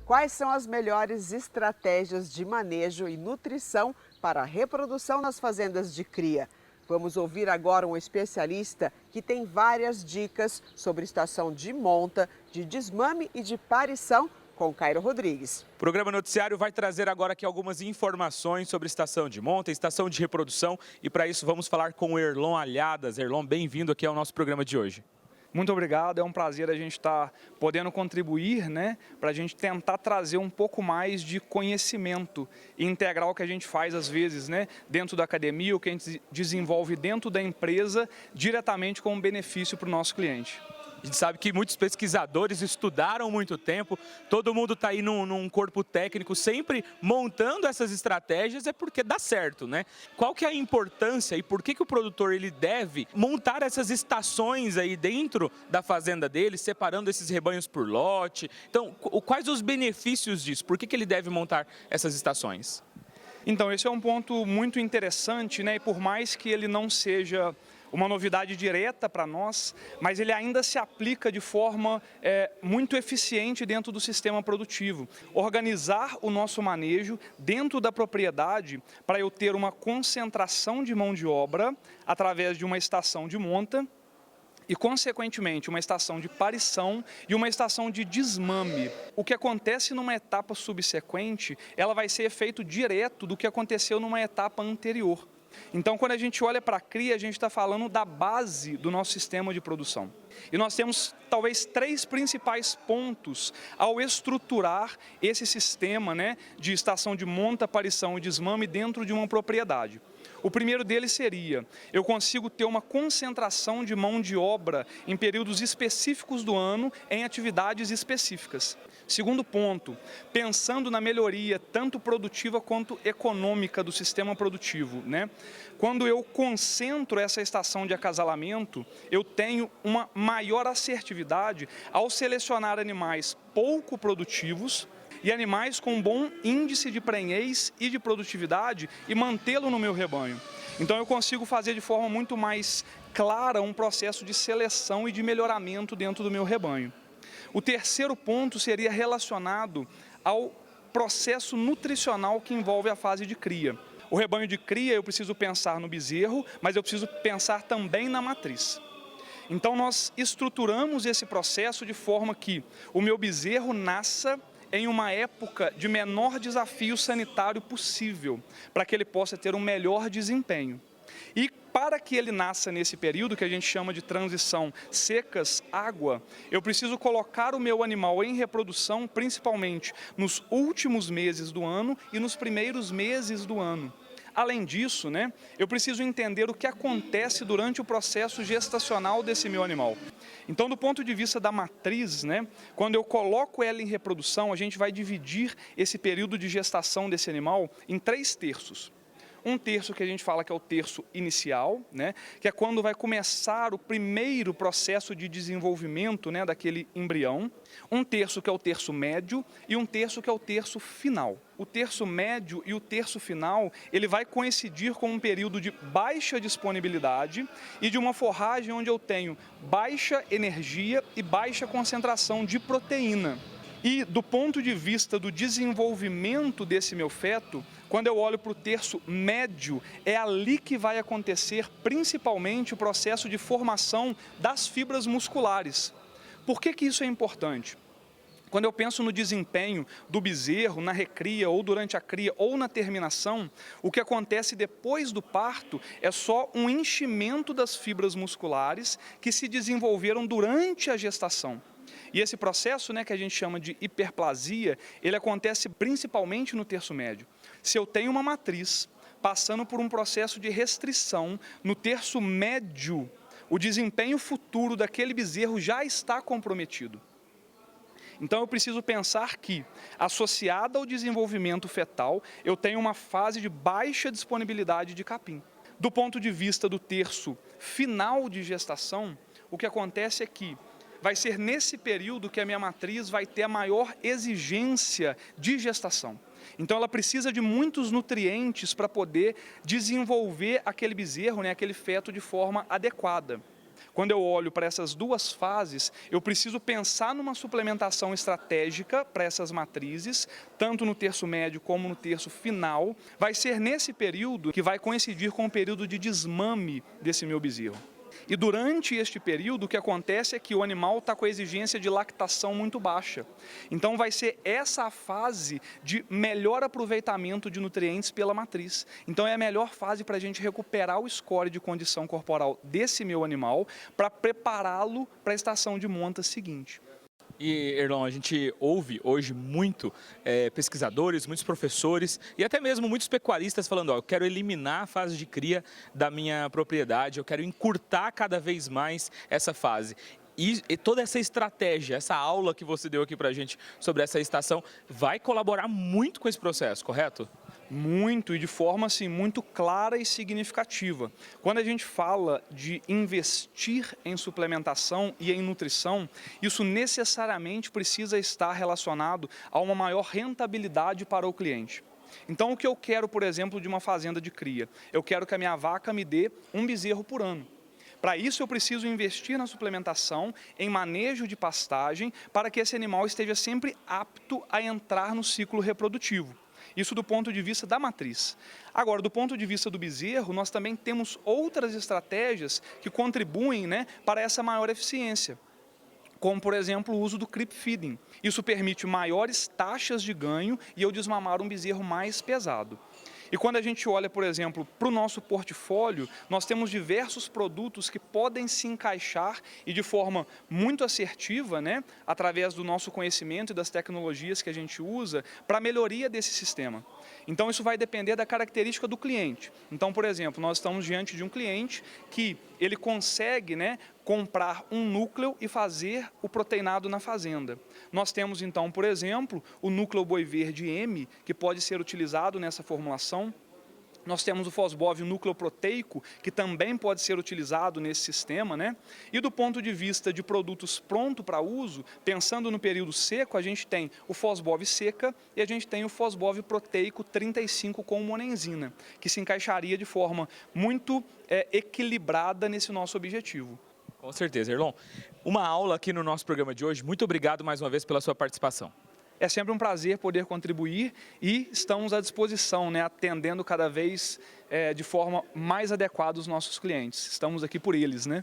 Quais são as melhores estratégias de manejo e nutrição para a reprodução nas fazendas de cria? Vamos ouvir agora um especialista que tem várias dicas sobre estação de monta, de desmame e de parição com Cairo Rodrigues. O programa Noticiário vai trazer agora aqui algumas informações sobre estação de monta, estação de reprodução, e para isso vamos falar com o Erlon Alhadas. Erlon, bem-vindo aqui ao nosso programa de hoje. Muito obrigado, é um prazer a gente estar podendo contribuir, para a gente tentar trazer um pouco mais de conhecimento e integrar o que a gente faz às vezes, dentro da academia, o que a gente desenvolve dentro da empresa, diretamente como benefício para o nosso cliente. A gente sabe que muitos pesquisadores estudaram muito tempo, todo mundo está aí num corpo técnico sempre montando essas estratégias, é porque dá certo, né? Qual que é a importância e por que o produtor ele deve montar essas estações aí dentro da fazenda dele, separando esses rebanhos por lote? Então, quais os benefícios disso? Por que ele deve montar essas estações? Então, esse é um ponto muito interessante, e por mais que ele não seja uma novidade direta para nós, mas ele ainda se aplica de forma muito eficiente dentro do sistema produtivo. Organizar o nosso manejo dentro da propriedade para eu ter uma concentração de mão de obra através de uma estação de monta e, consequentemente, uma estação de parição e uma estação de desmame. O que acontece numa etapa subsequente, ela vai ser efeito direto do que aconteceu numa etapa anterior. Então, quando a gente olha para a cria, a gente está falando da base do nosso sistema de produção. E nós temos, talvez, 3 principais pontos ao estruturar esse sistema de estação de monta, parição e desmame dentro de uma propriedade. O primeiro deles seria, eu consigo ter uma concentração de mão de obra em períodos específicos do ano em atividades específicas. Segundo ponto, pensando na melhoria tanto produtiva quanto econômica do sistema produtivo, Quando eu concentro essa estação de acasalamento, eu tenho uma maior assertividade ao selecionar animais pouco produtivos e animais com bom índice de prenhez e de produtividade e mantê-lo no meu rebanho. Então eu consigo fazer de forma muito mais clara um processo de seleção e de melhoramento dentro do meu rebanho. O terceiro ponto seria relacionado ao processo nutricional que envolve a fase de cria. O rebanho de cria eu preciso pensar no bezerro, mas eu preciso pensar também na matriz. Então nós estruturamos esse processo de forma que o meu bezerro nasça em uma época de menor desafio sanitário possível, para que ele possa ter um melhor desempenho. E para que ele nasça nesse período que a gente chama de transição secas-água, eu preciso colocar o meu animal em reprodução, principalmente nos últimos meses do ano e nos primeiros meses do ano. Além disso, eu preciso entender o que acontece durante o processo gestacional desse meu animal. Então, do ponto de vista da matriz, quando eu coloco ela em reprodução, a gente vai dividir esse período de gestação desse animal em 3 terços. Um terço que a gente fala que é o terço inicial, que é quando vai começar o primeiro processo de desenvolvimento daquele embrião. Um terço que é o terço médio e um terço que é o terço final. O terço médio e o terço final, ele vai coincidir com um período de baixa disponibilidade e de uma forragem onde eu tenho baixa energia e baixa concentração de proteína. E do ponto de vista do desenvolvimento desse meu feto, quando eu olho para o terço médio, é ali que vai acontecer principalmente o processo de formação das fibras musculares. Por que isso é importante? Quando eu penso no desempenho do bezerro, na recria, ou durante a cria, ou na terminação, o que acontece depois do parto é só um enchimento das fibras musculares que se desenvolveram durante a gestação. E esse processo, que a gente chama de hiperplasia, ele acontece principalmente no terço médio. Se eu tenho uma matriz passando por um processo de restrição no terço médio, o desempenho futuro daquele bezerro já está comprometido. Então eu preciso pensar que, associada ao desenvolvimento fetal, eu tenho uma fase de baixa disponibilidade de capim. Do ponto de vista do terço final de gestação, o que acontece é que vai ser nesse período que a minha matriz vai ter a maior exigência de gestação. Então ela precisa de muitos nutrientes para poder desenvolver aquele bezerro, aquele feto de forma adequada. Quando eu olho para essas duas fases, eu preciso pensar numa suplementação estratégica para essas matrizes, tanto no terço médio como no terço final. Vai ser nesse período que vai coincidir com o período de desmame desse meu bezerro. E durante este período, o que acontece é que o animal está com a exigência de lactação muito baixa. Então vai ser essa a fase de melhor aproveitamento de nutrientes pela matriz. Então é a melhor fase para a gente recuperar o score de condição corporal desse meu animal para prepará-lo para a estação de monta seguinte. E, Erlon, a gente ouve hoje muito pesquisadores, muitos professores e até mesmo muitos pecuaristas falando, ó, eu quero eliminar a fase de cria da minha propriedade, eu quero encurtar cada vez mais essa fase. E toda essa estratégia, essa aula que você deu aqui pra gente sobre essa estação, vai colaborar muito com esse processo, correto? Muito, e de forma assim, muito clara e significativa. Quando a gente fala de investir em suplementação e em nutrição, isso necessariamente precisa estar relacionado a uma maior rentabilidade para o cliente. Então, o que eu quero, por exemplo, de uma fazenda de cria? Eu quero que a minha vaca me dê um bezerro por ano. Para isso, eu preciso investir na suplementação, em manejo de pastagem, para que esse animal esteja sempre apto a entrar no ciclo reprodutivo. Isso do ponto de vista da matriz. Agora, do ponto de vista do bezerro, nós também temos outras estratégias que contribuem, né, para essa maior eficiência. Como, por exemplo, o uso do creep feeding. Isso permite maiores taxas de ganho e eu desmamar um bezerro mais pesado. E quando a gente olha, por exemplo, para o nosso portfólio, nós temos diversos produtos que podem se encaixar e de forma muito assertiva, né, através do nosso conhecimento e das tecnologias que a gente usa, para a melhoria desse sistema. Então isso vai depender da característica do cliente. Então, por exemplo, nós estamos diante de um cliente que ele consegue, né, comprar um núcleo e fazer o proteinado na fazenda. Nós temos então, por exemplo, o núcleo boi verde M, que pode ser utilizado nessa formulação. Nós temos o Fosbov núcleo proteico, que também pode ser utilizado nesse sistema, né? E do ponto de vista de produtos pronto para uso, pensando no período seco, a gente tem o Fosbov seca e a gente tem o Fosbov proteico 35 com monenzina, que se encaixaria de forma muito equilibrada nesse nosso objetivo. Com certeza, Erlon. Uma aula aqui no nosso programa de hoje. Muito obrigado mais uma vez pela sua participação. É sempre um prazer poder contribuir e estamos à disposição, né, atendendo cada vez de forma mais adequada os nossos clientes. Estamos aqui por eles, né?